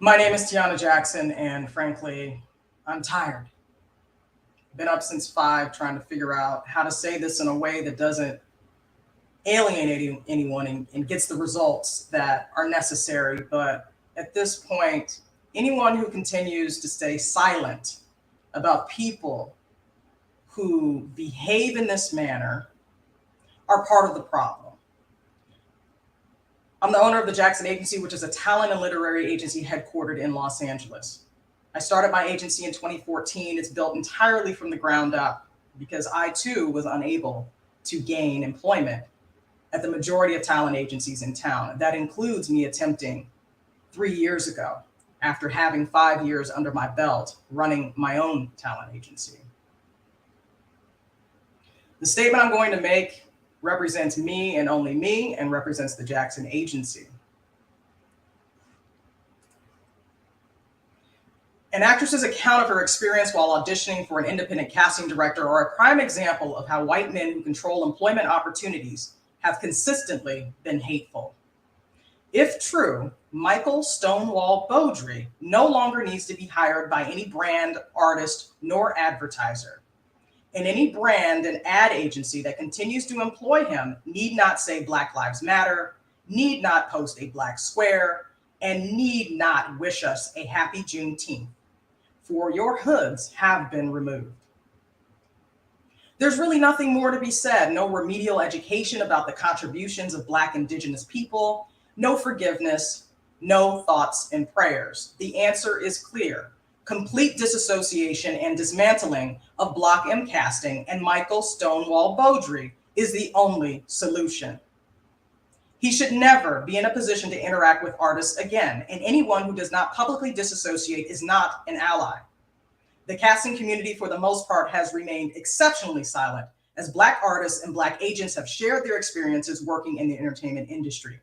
My name is Tiana Jackson, and frankly, I'm tired. Been up since 5 trying to figure out how to say this in a way that doesn't alienate anyone and gets the results that are necessary. But at this point, anyone who continues to stay silent about people who behave in this manner are part of the problem. I'm the owner of the Jackson Agency, which is a talent and literary agency headquartered in Los Angeles. I started my agency in 2014. It's built entirely from the ground up because I too was unable to gain employment at the majority of talent agencies in town. That includes me attempting 3 years ago after having 5 years under my belt running my own talent agency. The statement I'm going to make represents me and only me and represents the Jackson Agency. An actress's account of her experience while auditioning for an independent casting director are a prime example of how white men who control employment opportunities have consistently been hateful. If true, Michael Stonewall Beaudry no longer needs to be hired by any brand, artist, nor advertiser. And any brand and ad agency that continues to employ him need not say Black Lives Matter, need not post a black square, and need not wish us a happy Juneteenth, for your hoods have been removed. There's really nothing more to be said. No remedial education about the contributions of Black Indigenous people, no forgiveness, no thoughts and prayers. The answer is clear. Complete disassociation and dismantling of Blok M casting and Michael Stonewall Beaudry is the only solution. He should never be in a position to interact with artists again, and anyone who does not publicly disassociate is not an ally. The casting community, for the most part, has remained exceptionally silent as Black artists and Black agents have shared their experiences working in the entertainment industry,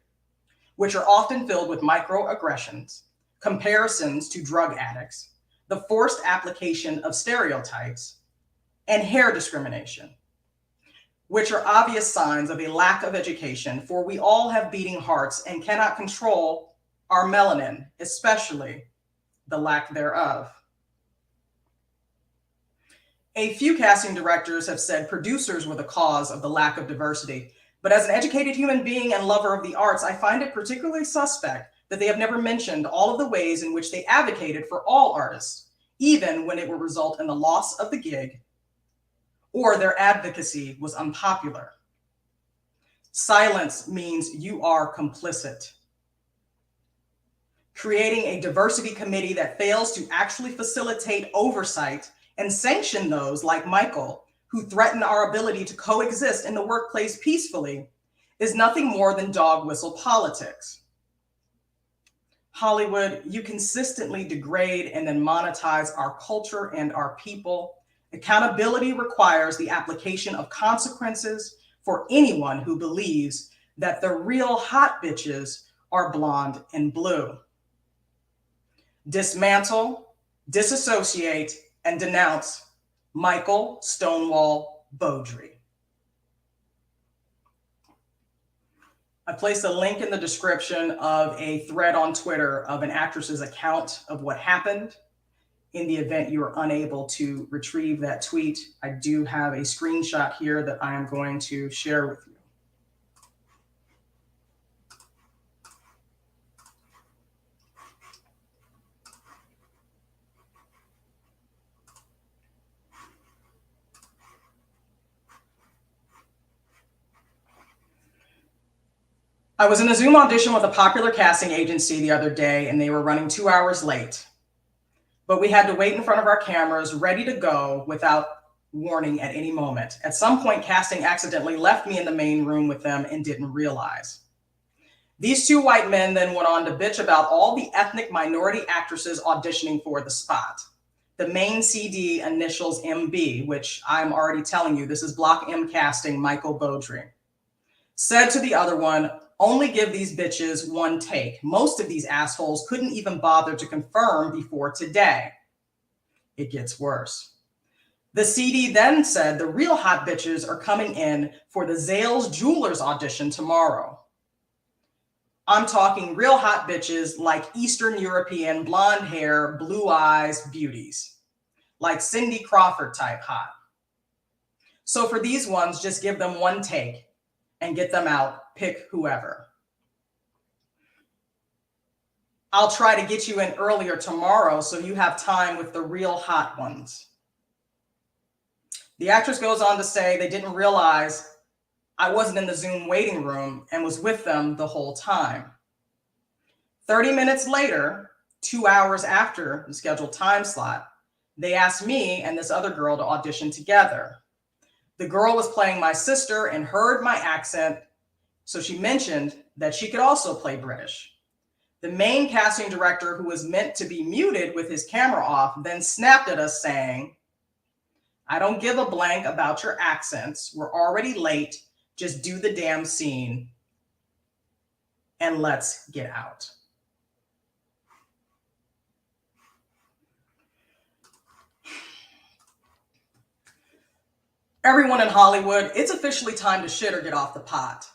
which are often filled with microaggressions, comparisons to drug addicts, the forced application of stereotypes, and hair discrimination, which are obvious signs of a lack of education, for we all have beating hearts and cannot control our melanin, especially the lack thereof. A few casting directors have said producers were the cause of the lack of diversity, but as an educated human being and lover of the arts, I find it particularly suspect that they have never mentioned all of the ways in which they advocated for all artists, even when it would result in the loss of the gig or their advocacy was unpopular. Silence means you are complicit. Creating a diversity committee that fails to actually facilitate oversight and sanction those like Michael who threaten our ability to coexist in the workplace peacefully is nothing more than dog whistle politics. Hollywood, you consistently degrade and then monetize our culture and our people. Accountability requires the application of consequences for anyone who believes that the real hot bitches are blonde and blue. Dismantle, disassociate, and denounce Michael Stonewall Beaudry. I placed a link in the description of a thread on Twitter of an actress's account of what happened. In the event you are unable to retrieve that tweet, I do have a screenshot here that I am going to share with you. I was in a Zoom audition with a popular casting agency the other day, and they were running 2 hours late. But we had to wait in front of our cameras, ready to go without warning at any moment. At some point, casting accidentally left me in the main room with them and didn't realize. These two white men then went on to bitch about all the ethnic minority actresses auditioning for the spot. The main CD initials MB, which I'm already telling you, this is Blok M casting Michael Beaudry, said to the other one, only give these bitches one take. Most of these assholes couldn't even bother to confirm before today. It gets worse. The CD then said the real hot bitches are coming in for the Zales Jewelers audition tomorrow. I'm talking real hot bitches like Eastern European, blonde hair, blue eyes beauties, like Cindy Crawford type hot. So for these ones, just give them one take and get them out, pick whoever. I'll try to get you in earlier tomorrow so you have time with the real hot ones. The actress goes on to say they didn't realize I wasn't in the Zoom waiting room and was with them the whole time. 30 minutes later, 2 hours after the scheduled time slot, they asked me and this other girl to audition together. The girl was playing my sister and heard my accent, so she mentioned that she could also play British. The main casting director, who was meant to be muted with his camera off, then snapped at us saying, "I don't give a blank about your accents. We're already late. Just do the damn scene and let's get out." Everyone in Hollywood, it's officially time to shit or get off the pot.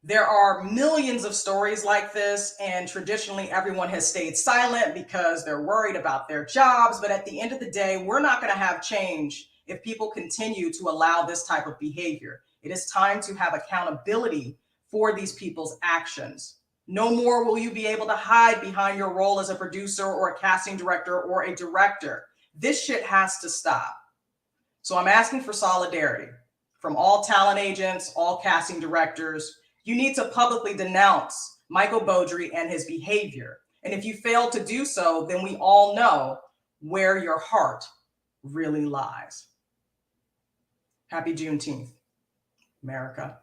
There are millions of stories like this, and traditionally everyone has stayed silent because they're worried about their jobs. But at the end of the day, we're not going to have change if people continue to allow this type of behavior. It is time to have accountability for these people's actions. No more will you be able to hide behind your role as a producer or a casting director or a director. This shit has to stop. So I'm asking for solidarity from all talent agents, all casting directors. You need to publicly denounce Michael Beaudry and his behavior. And if you fail to do so, then we all know where your heart really lies. Happy Juneteenth, America.